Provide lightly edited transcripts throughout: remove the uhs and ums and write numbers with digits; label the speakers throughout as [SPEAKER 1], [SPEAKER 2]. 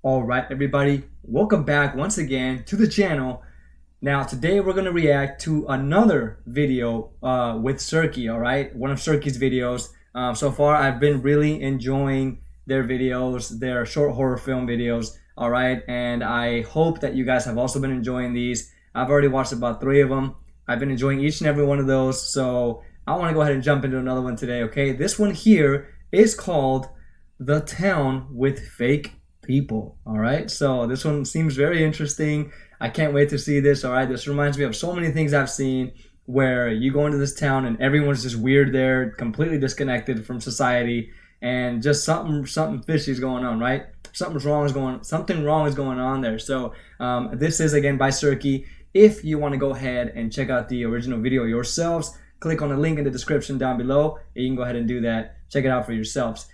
[SPEAKER 1] All right, everybody, welcome back once again to the channel. Now, today we're going to react to another video with Cirky, all right? One of Cirky's videos. So far, I've been really enjoying their videos, their short horror film videos, all right? And I hope that you guys have also been enjoying these. I've already watched about 3 of them. I've been enjoying each and every one of those, so I want to go ahead and jump into another one today, okay? This one here is called The Town with Fake People, all right? So this one seems very interesting. I can't wait to see this, all right? This reminds me of so many things I've seen where you go into this town and everyone's just weird there, completely disconnected from society, and just something fishy is going on, right? Something wrong is going on there. So this is, again, by Cirky. If you want to go ahead and check out the original video yourselves, click on the link in the description down below, and you can go ahead and do that. Check it out for yourselves.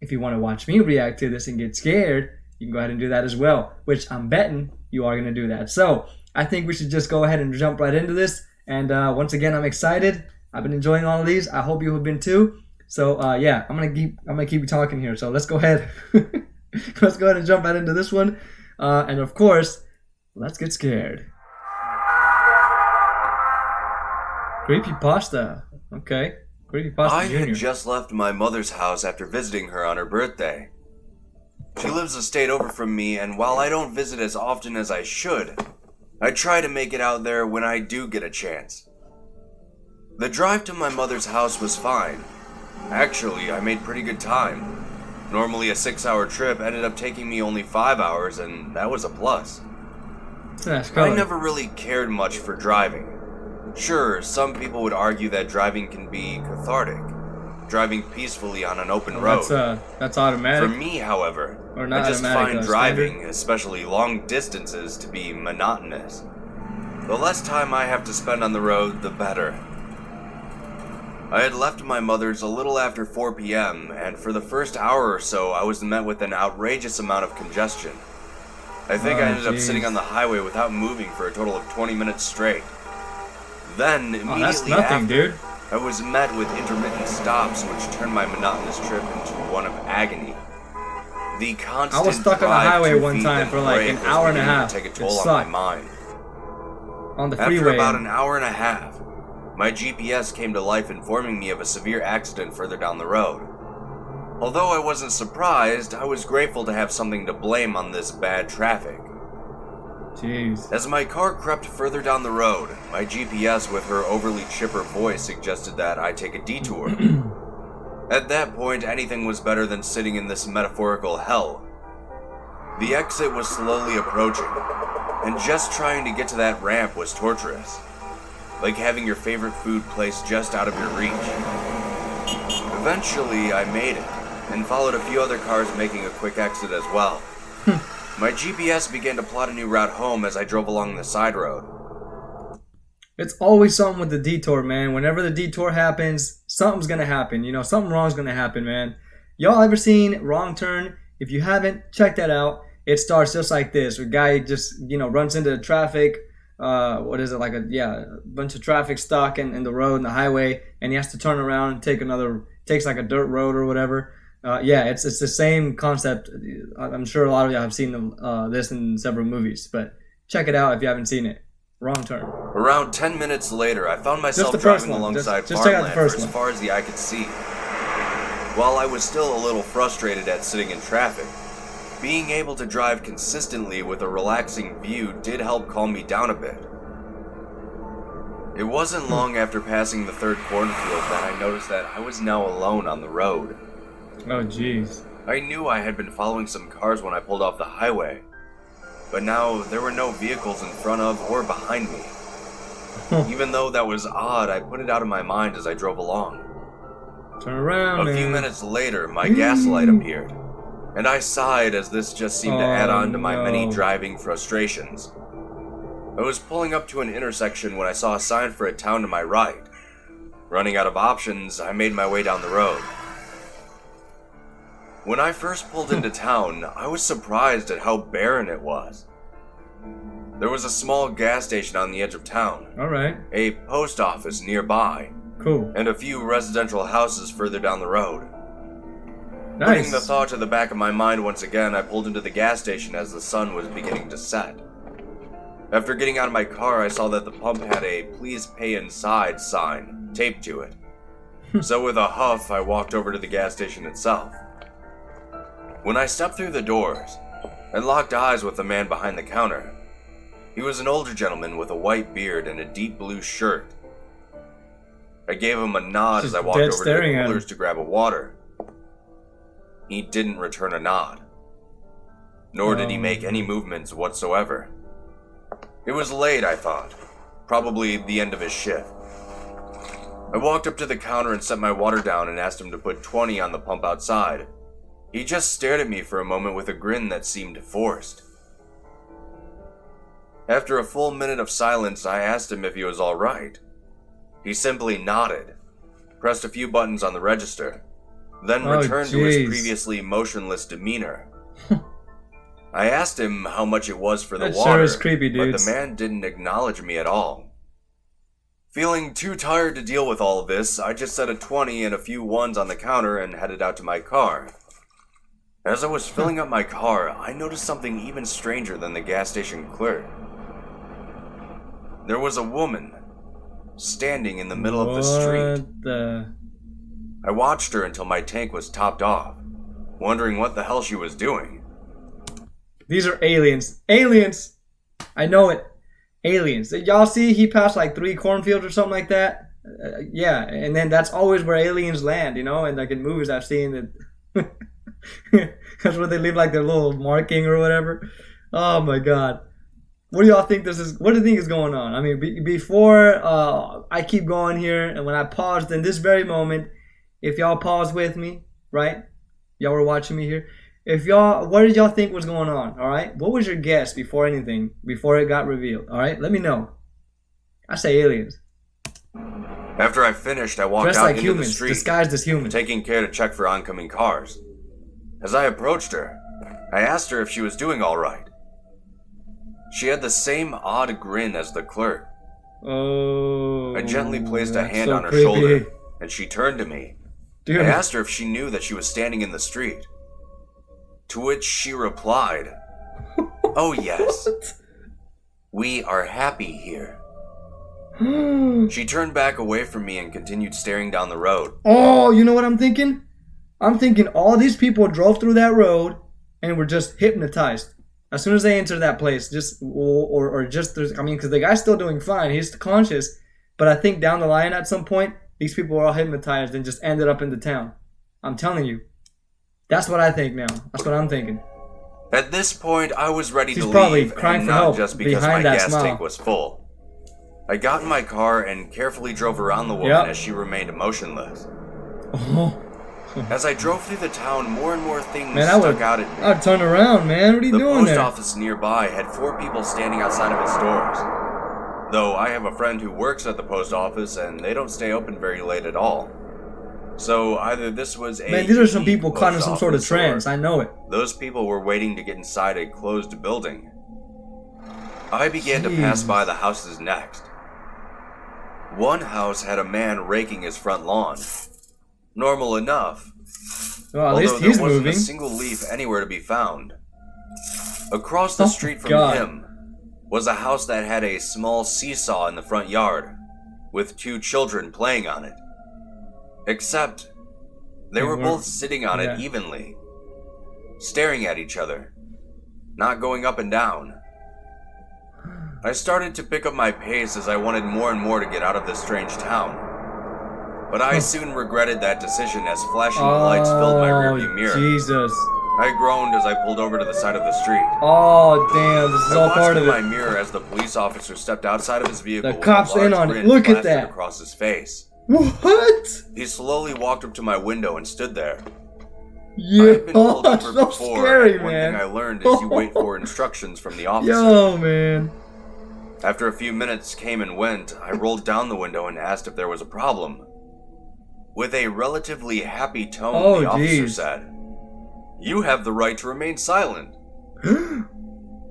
[SPEAKER 1] If you want to watch me react to this and get scared, you can go ahead and do that as well, which I'm betting you are going to do that. So I think we should just go ahead and jump right into this. And once again, I'm excited. I've been enjoying all of these. I hope you have been too. So yeah, I'm gonna keep talking here. So let's go ahead. Let's go ahead and jump right into this one. And of course, let's get scared. Creepypasta. Okay. Creepypasta
[SPEAKER 2] I
[SPEAKER 1] Jr.
[SPEAKER 2] had just left my mother's house after visiting her on her birthday. She lives a state over from me, and while I don't visit as often as I should, I try to make it out there when I do get a chance. The drive to my mother's house was fine. Actually, I made pretty good time. Normally a 6-hour trip ended up taking me only 5 hours, and that was a plus. I never really cared much for driving. Sure, some people would argue that driving can be cathartic, driving peacefully on an open road.
[SPEAKER 1] That's automatic.
[SPEAKER 2] For me, however,
[SPEAKER 1] Or not
[SPEAKER 2] I just
[SPEAKER 1] automatic,
[SPEAKER 2] find driving, especially long distances, to be monotonous. The less time I have to spend on the road, the better. I had left my mother's a little after 4 p.m., and for the first hour or so, I was met with an outrageous amount of congestion. I think I ended up sitting on the highway without moving for a total of 20 minutes straight. Then, immediately after, I was met with intermittent stops, which turned my monotonous trip into one of agony. The constant
[SPEAKER 1] I was stuck on the highway one time for like an hour and a half.
[SPEAKER 2] Take a toll on my mind.
[SPEAKER 1] On the freeway.
[SPEAKER 2] After about an hour and a half, my GPS came to life informing me of a severe accident further down the road. Although I wasn't surprised, I was grateful to have something to blame on this bad traffic.
[SPEAKER 1] Jeez.
[SPEAKER 2] As my car crept further down the road, my GPS with her overly chipper voice suggested that I take a detour. At that point, anything was better than sitting in this metaphorical hell. The exit was slowly approaching, and just trying to get to that ramp was torturous. Like having your favorite food placed just out of your reach. Eventually, I made it, and followed a few other cars making a quick exit as well. My GPS began to plot a new route home as I drove along the side road.
[SPEAKER 1] It's always something with the detour, man. Whenever the detour happens, something's gonna happen. You know, something wrong's gonna happen, man. Y'all ever seen Wrong Turn? If you haven't, check that out. It starts just like this. A guy just, runs into traffic. What is it, like a bunch of traffic stuck in the road, in the highway, and he has to turn around and takes like a dirt road or whatever. It's the same concept. I'm sure a lot of y'all have seen this in several movies, but check it out if you haven't seen it. Wrong Turn.
[SPEAKER 2] Around 10 minutes later, I found myself driving alongside farmland for as far as the eye could see. While I was still a little frustrated at sitting in traffic, being able to drive consistently with a relaxing view did help calm me down a bit. It wasn't long after passing the third cornfield that I noticed that I was now alone on the road.
[SPEAKER 1] Oh, jeez.
[SPEAKER 2] I knew I had been following some cars when I pulled off the highway, but now there were no vehicles in front of or behind me. Even though that was odd, I put it out of my mind as I drove along.
[SPEAKER 1] Turn around,
[SPEAKER 2] A few minutes later, my gas light appeared, and I sighed as this just seemed to add on to my many driving frustrations. I was pulling up to an intersection when I saw a sign for a town to my right. Running out of options, I made my way down the road. When I first pulled into town, I was surprised at how barren it was. There was a small gas station on the edge of town.
[SPEAKER 1] Alright.
[SPEAKER 2] A post office nearby.
[SPEAKER 1] Cool.
[SPEAKER 2] And a few residential houses further down the road. Putting the
[SPEAKER 1] Nice.
[SPEAKER 2] thought to the back of my mind once again, I pulled into the gas station as the sun was beginning to set. After getting out of my car, I saw that the pump had a "Please pay inside" sign taped to it. So with a huff, I walked over to the gas station itself. When I stepped through the doors, I locked eyes with the man behind the counter. He was an older gentleman with a white beard and a deep blue shirt. I gave him a nod as I walked over to the coolers to grab a water. He didn't return a nod, nor did he make any movements whatsoever. It was late, I thought, probably the end of his shift. I walked up to the counter and set my water down and asked him to put 20 on the pump outside. He just stared at me for a moment with a grin that seemed forced. After a full minute of silence, I asked him if he was all right. He simply nodded, pressed a few buttons on the register, then returned to his previously motionless demeanor. I asked him how much it was for the water,
[SPEAKER 1] sure is creepy,
[SPEAKER 2] but
[SPEAKER 1] dudes.
[SPEAKER 2] the man didn't acknowledge me at all. Feeling too tired to deal with all of this, I just set a 20 and a few ones on the counter and headed out to my car. As I was filling up my car, I noticed something even stranger than the gas station clerk. There was a woman standing in the middle of the street. I watched her until my tank was topped off, wondering what the hell she was doing.
[SPEAKER 1] These are aliens. Aliens! I know it. Aliens. Y'all see he passed like 3 cornfields or something like that? Yeah, and then that's always where aliens land, you know? And like in movies I've seen it. That's where they leave like their little marking or whatever. Oh my god. What do y'all think this is? What do you think is going on? I mean, before I keep going here, and when I paused in this very moment, if y'all paused with me, right? Y'all were watching me here. What did y'all think was going on? All right, what was your guess before anything, before it got revealed? All right, let me know. I say aliens.
[SPEAKER 2] After I finished, I walked
[SPEAKER 1] Dressed
[SPEAKER 2] out
[SPEAKER 1] like
[SPEAKER 2] into
[SPEAKER 1] humans,
[SPEAKER 2] the street,
[SPEAKER 1] disguised as humans.
[SPEAKER 2] taking care to check for oncoming cars. As I approached her, I asked her if she was doing all right. She had the same odd grin as the clerk.
[SPEAKER 1] Oh.
[SPEAKER 2] I gently placed a hand
[SPEAKER 1] so
[SPEAKER 2] on her
[SPEAKER 1] creepy.
[SPEAKER 2] shoulder, and she turned to me.
[SPEAKER 1] Dude.
[SPEAKER 2] I asked her if she knew that she was standing in the street. To which she replied, "Oh yes, we are happy here." She turned back away from me and continued staring down the road.
[SPEAKER 1] Oh, you know what I'm thinking? I'm thinking all these people drove through that road and were just hypnotized. As soon as they entered that place, just because the guy's still doing fine, he's conscious, but I think down the line at some point, these people were all hypnotized and just ended up in the town. I'm telling you. That's what I think now. That's what I'm thinking.
[SPEAKER 2] At this point, I was ready to
[SPEAKER 1] probably
[SPEAKER 2] leave,
[SPEAKER 1] crying
[SPEAKER 2] and
[SPEAKER 1] for
[SPEAKER 2] not
[SPEAKER 1] help
[SPEAKER 2] just because my
[SPEAKER 1] behind that
[SPEAKER 2] gas
[SPEAKER 1] smile.
[SPEAKER 2] tank was full. I got in my car and carefully drove around the woman
[SPEAKER 1] Yep.
[SPEAKER 2] as she remained motionless.
[SPEAKER 1] Oh.
[SPEAKER 2] As I drove through the town, more and more things
[SPEAKER 1] Man, I
[SPEAKER 2] stuck out at me.
[SPEAKER 1] I'd turn around, man. What are you
[SPEAKER 2] The
[SPEAKER 1] doing
[SPEAKER 2] post
[SPEAKER 1] there?
[SPEAKER 2] office nearby had 4 people standing outside of its doors. Though I have a friend who works at the post office and they don't stay open very late at all. So either this was a
[SPEAKER 1] Man, these are some
[SPEAKER 2] unique
[SPEAKER 1] people caught in
[SPEAKER 2] post
[SPEAKER 1] some sort of
[SPEAKER 2] office,
[SPEAKER 1] trance.
[SPEAKER 2] or
[SPEAKER 1] I know it.
[SPEAKER 2] those people were waiting to get inside a closed building. I began to pass by the houses next. One house had a man raking his front lawn. Normal enough.
[SPEAKER 1] Well, at
[SPEAKER 2] although
[SPEAKER 1] least
[SPEAKER 2] there
[SPEAKER 1] he's
[SPEAKER 2] wasn't
[SPEAKER 1] moving.
[SPEAKER 2] a single leaf anywhere to be found. Across the street from
[SPEAKER 1] God.
[SPEAKER 2] him was a house that had a small seesaw in the front yard, with 2 children playing on it. Except, they were both sitting on it evenly, staring at each other, not going up and down. I started to pick up my pace as I wanted more and more to get out of this strange town. But I soon regretted that decision as flashing lights filled my rearview mirror.
[SPEAKER 1] Jesus.
[SPEAKER 2] I groaned as I pulled over to the side of the street.
[SPEAKER 1] Oh, damn. This is all
[SPEAKER 2] I
[SPEAKER 1] part
[SPEAKER 2] watched
[SPEAKER 1] of
[SPEAKER 2] in my
[SPEAKER 1] it.
[SPEAKER 2] mirror as the police officer stepped outside of his vehicle
[SPEAKER 1] The
[SPEAKER 2] with
[SPEAKER 1] cops
[SPEAKER 2] a large
[SPEAKER 1] in on it.
[SPEAKER 2] grin
[SPEAKER 1] Look at
[SPEAKER 2] plastered
[SPEAKER 1] that.
[SPEAKER 2] across his face.
[SPEAKER 1] What?
[SPEAKER 2] He slowly walked up to my window and stood there. I
[SPEAKER 1] Yeah.
[SPEAKER 2] had been pulled over
[SPEAKER 1] so
[SPEAKER 2] before,
[SPEAKER 1] scary,
[SPEAKER 2] and one
[SPEAKER 1] man.
[SPEAKER 2] thing I learned is you wait for instructions from the officer.
[SPEAKER 1] Yo, man.
[SPEAKER 2] After a few minutes came and went, I rolled down the window and asked if there was a problem. With a relatively happy tone,
[SPEAKER 1] Oh,
[SPEAKER 2] the officer
[SPEAKER 1] geez.
[SPEAKER 2] said, "You have the right to remain silent."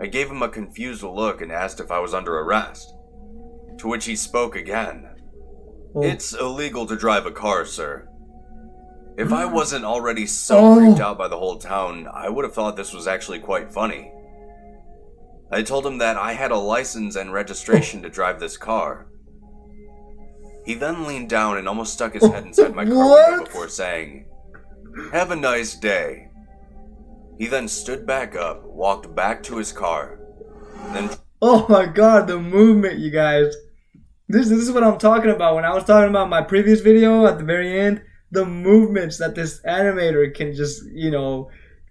[SPEAKER 2] I gave him a confused look and asked if I was under arrest. To which he spoke again.
[SPEAKER 1] Oh.
[SPEAKER 2] "It's illegal to drive a car, sir." If I wasn't already so creeped out by the whole town, I would have thought this was actually quite funny. I told him that I had a license and registration to drive this car. He then leaned down and almost stuck his head inside my car window before saying, "Have a nice day." He then stood back up, walked back to his car, then...
[SPEAKER 1] Oh my god, the movement, you guys. This is what I'm talking about. When I was talking about my previous video at the very end, the movements that this animator can just,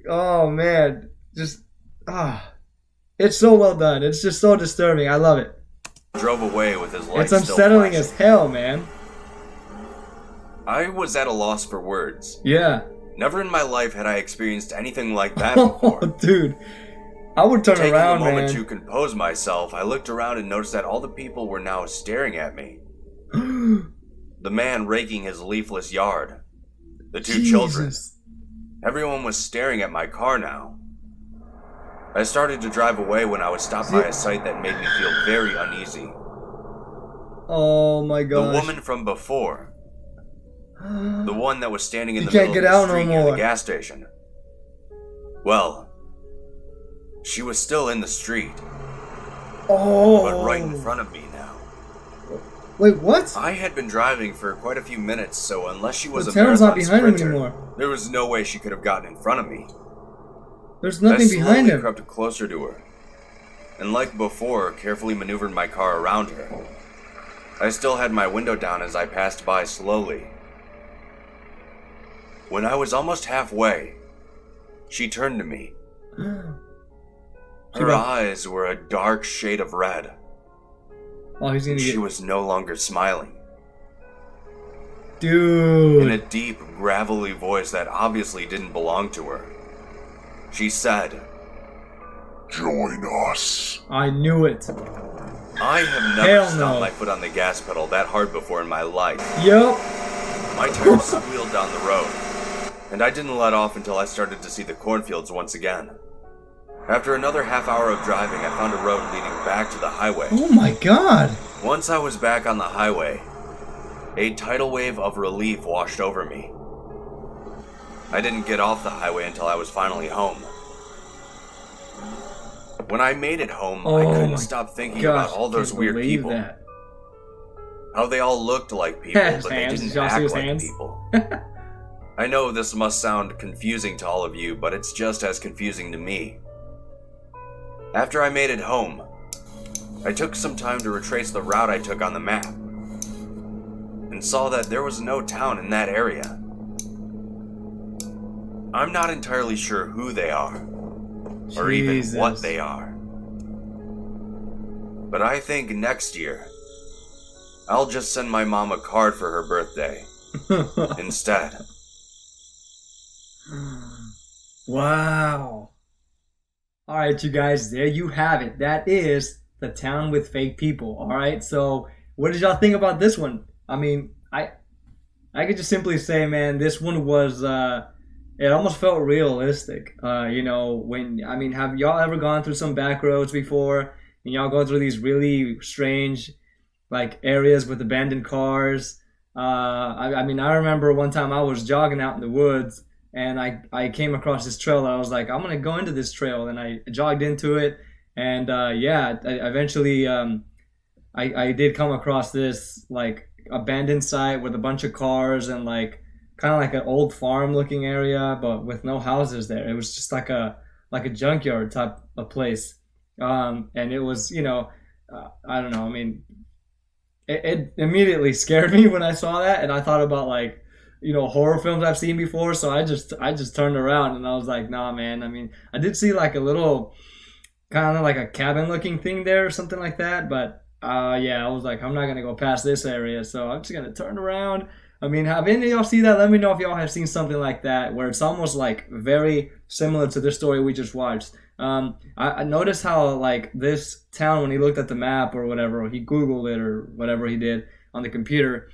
[SPEAKER 1] oh man, just, it's so well done. It's just so disturbing. I love it.
[SPEAKER 2] Drove away with his lights
[SPEAKER 1] It's unsettling as hell, man.
[SPEAKER 2] I was at a loss for words.
[SPEAKER 1] Yeah.
[SPEAKER 2] Never in my life had I experienced anything like that before.
[SPEAKER 1] Oh, dude. I would turn around, man. Taking a moment
[SPEAKER 2] to compose myself, I looked around and noticed that all the people were now staring at me. The man raking his leafless yard. The two children. Everyone was staring at my car now. I started to drive away when I was stopped by a sight that made me feel very uneasy.
[SPEAKER 1] Oh my gosh.
[SPEAKER 2] The woman from before. The one that was standing in the middle of the street near the gas station. Well, she was still in the street.
[SPEAKER 1] Oh.
[SPEAKER 2] But right in front of me now.
[SPEAKER 1] Wait, what?
[SPEAKER 2] I had been driving for quite a few minutes, so unless she was
[SPEAKER 1] the
[SPEAKER 2] a marathon
[SPEAKER 1] not behind
[SPEAKER 2] sprinter,
[SPEAKER 1] him anymore.
[SPEAKER 2] There was no way she could have gotten in front of me.
[SPEAKER 1] There's nothing behind him.
[SPEAKER 2] I slowly crept closer to her, and like before, carefully maneuvered my car around her. I still had my window down as I passed by slowly. When I was almost halfway, she turned to me. Her eyes were a dark shade of red.
[SPEAKER 1] Oh, he's gonna
[SPEAKER 2] She was no longer smiling.
[SPEAKER 1] Dude.
[SPEAKER 2] In a deep, gravelly voice that obviously didn't belong to her, she said, "Join us."
[SPEAKER 1] I knew it.
[SPEAKER 2] I have never stomped my foot on the gas pedal that hard before in my life.
[SPEAKER 1] Yep.
[SPEAKER 2] My tires squealed down the road, and I didn't let off until I started to see the cornfields once again. After another half hour of driving, I found a road leading back to the highway.
[SPEAKER 1] Oh my god.
[SPEAKER 2] Once I was back on the highway, a tidal wave of relief washed over me. I didn't get off the highway until I was finally home. When I made it home, I couldn't stop thinking about all those weird people. How they all looked like people, but they didn't act like people. I know this must sound confusing to all of you, but it's just as confusing to me. After I made it home, I took some time to retrace the route I took on the map, and saw that there was no town in that area. I'm not entirely sure who they are, or even what they are. But I think next year, I'll just send my mom a card for her birthday instead.
[SPEAKER 1] Wow. Alright, you guys, there you have it. That is The Town with Fake People. Alright, so what did y'all think about this one? I mean, I could just simply say, man, this one was, it almost felt realistic. Have y'all ever gone through some back roads before? And y'all go through these really strange, like, areas with abandoned cars? I remember one time I was jogging out in the woods, and I came across this trail. I was like, I'm going to go into this trail. And I jogged into it. And I eventually, I did come across this like abandoned site with a bunch of cars and like kind of like an old farm looking area, but with no houses there. It was just like a junkyard type of place. And it was, I don't know. I mean, it immediately scared me when I saw that. And I thought about like, horror films I've seen before. So I just turned around and I was like, nah, man. I mean, I did see like a little kind of like a cabin looking thing there or something like that. But I was like, I'm not going to go past this area. So I'm just going to turn around. I mean, have any of y'all seen that? Let me know if y'all have seen something like that where it's almost like very similar to the story we just watched. I noticed how like this town, when he looked at the map or whatever, or he Googled it or whatever he did on the computer,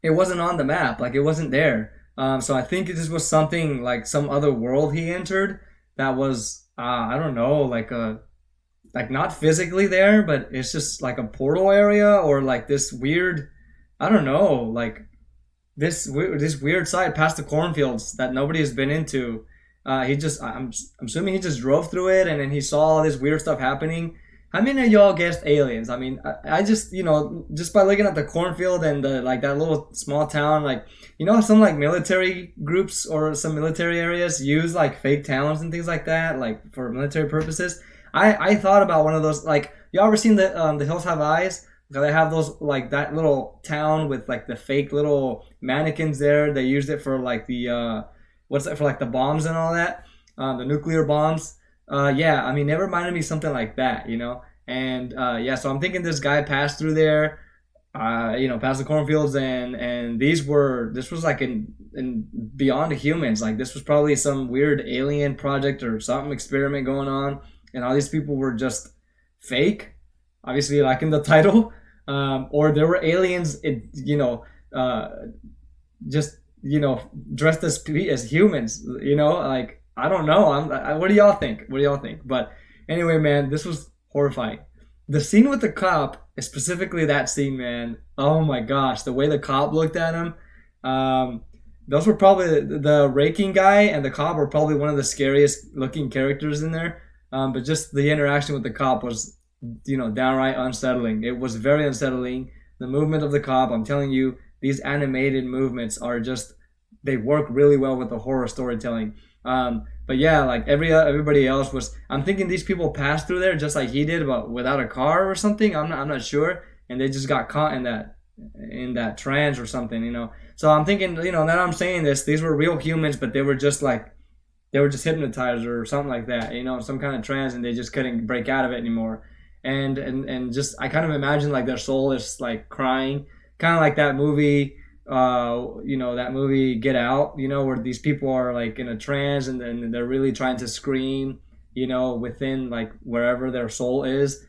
[SPEAKER 1] it wasn't on the map. Like it wasn't there. So I think this was something like some other world he entered that was, I don't know, like not physically there, but it's just like a portal area or like this weird, I don't know, like this weird side past the cornfields that nobody has been into. I'm assuming he just drove through it and then he saw all this weird stuff happening. How many of y'all guessed aliens? I mean, I just, just by looking at the cornfield and like that little small town, like, some like military groups or some military areas use like fake towns and things like that, like for military purposes. I thought about one of those, like, y'all ever seen the Hills Have Eyes? They have those, like, that little town with like the fake little mannequins there. They used it for like the, what's that, for like the bombs and all that, the nuclear bombs. Yeah, I mean, it reminded me something like that, and yeah, so I'm thinking this guy passed through there, past the cornfields, and this was like in beyond humans. Like, this was probably some weird alien project or something, experiment going on, and all these people were just fake, obviously, like in the title, or there were aliens, dressed as humans, like, I don't know. What do y'all think? But anyway, man, this was horrifying. The scene with the cop, specifically that scene, man. Oh my gosh, the way the cop looked at him. Those were probably the raking guy and the cop were probably one of the scariest looking characters in there. But just the interaction with the cop was, downright unsettling. It was very unsettling. The movement of the cop, I'm telling you, these animated movements are just, they work really well with the horror storytelling. But yeah, like everybody else was, I'm thinking these people passed through there just like he did, but without a car or something. I'm not sure, and they just got caught in that trance or something, So I'm thinking, now I'm saying this, these were real humans, but they were just hypnotized or something like that, some kind of trance, and they just couldn't break out of it anymore. And just, I kind of imagine like their soul is like crying, kind of like that movie. That movie Get Out, where these people are like in a trance and then they're really trying to scream, within like wherever their soul is.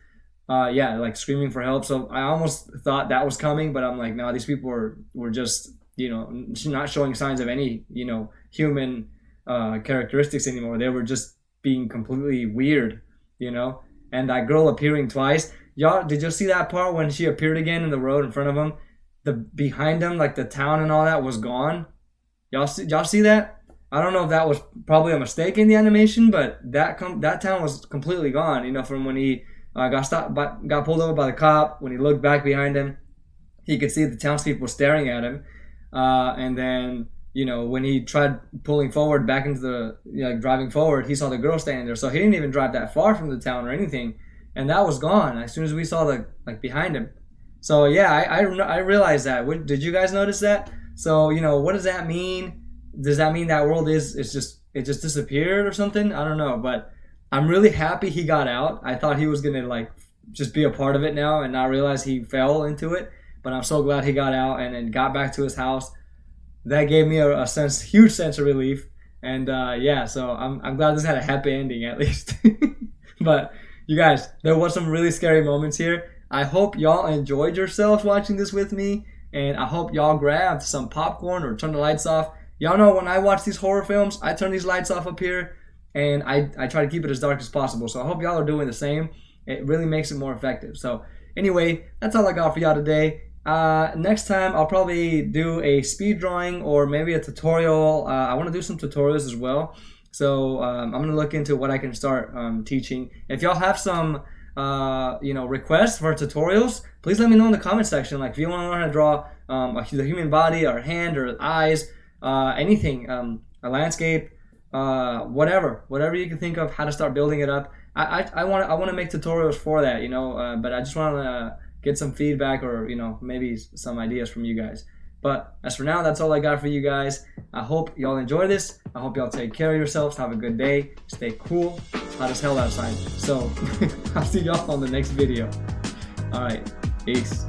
[SPEAKER 1] Like screaming for help. So I almost thought that was coming, but I'm like, no, these people were just, not showing signs of any, human characteristics anymore. They were just being completely weird, and that girl appearing twice. Y'all, did you see that part when she appeared again in the road in front of him? The behind him, like the town and all that, was gone. Y'all see that? I don't know if that was probably a mistake in the animation, but that town was completely gone. From when he got pulled over by the cop. When he looked back behind him, he could see the townspeople staring at him. And then when he tried pulling forward back into the driving forward, he saw the girl standing there. So he didn't even drive that far from the town or anything, and that was gone as soon as we saw the behind him. So yeah, I realized that. Did you guys notice that? So what does that mean? Does that mean that world it just disappeared or something? I don't know, but I'm really happy he got out. I thought he was gonna just be a part of it now and not realize he fell into it. But I'm so glad he got out and then got back to his house. That gave me a huge sense of relief. And so I'm glad this had a happy ending at least. But you guys, there was some really scary moments here. I hope y'all enjoyed yourselves watching this with me, and I hope y'all grabbed some popcorn or turned the lights off. Y'all know when I watch these horror films, I turn these lights off up here, and I try to keep it as dark as possible. So I hope y'all are doing the same. It really makes it more effective. So anyway, that's all I got for y'all today. Next time I'll probably do a speed drawing or maybe a tutorial. I want to do some tutorials as well. So I'm going to look into what I can start teaching. If y'all have some requests for tutorials, please let me know in the comment section. Like if you want to learn how to draw the human body or hand or eyes, anything, a landscape, whatever you can think of, how to start building it up. I want to make tutorials for that, but I just want to get some feedback or maybe some ideas from you guys. But as for now, that's all I got for you guys. I hope y'all enjoy this. I hope y'all take care of yourselves. Have a good day. Stay cool. It's hot as hell outside. So I'll see y'all on the next video. All right. Peace.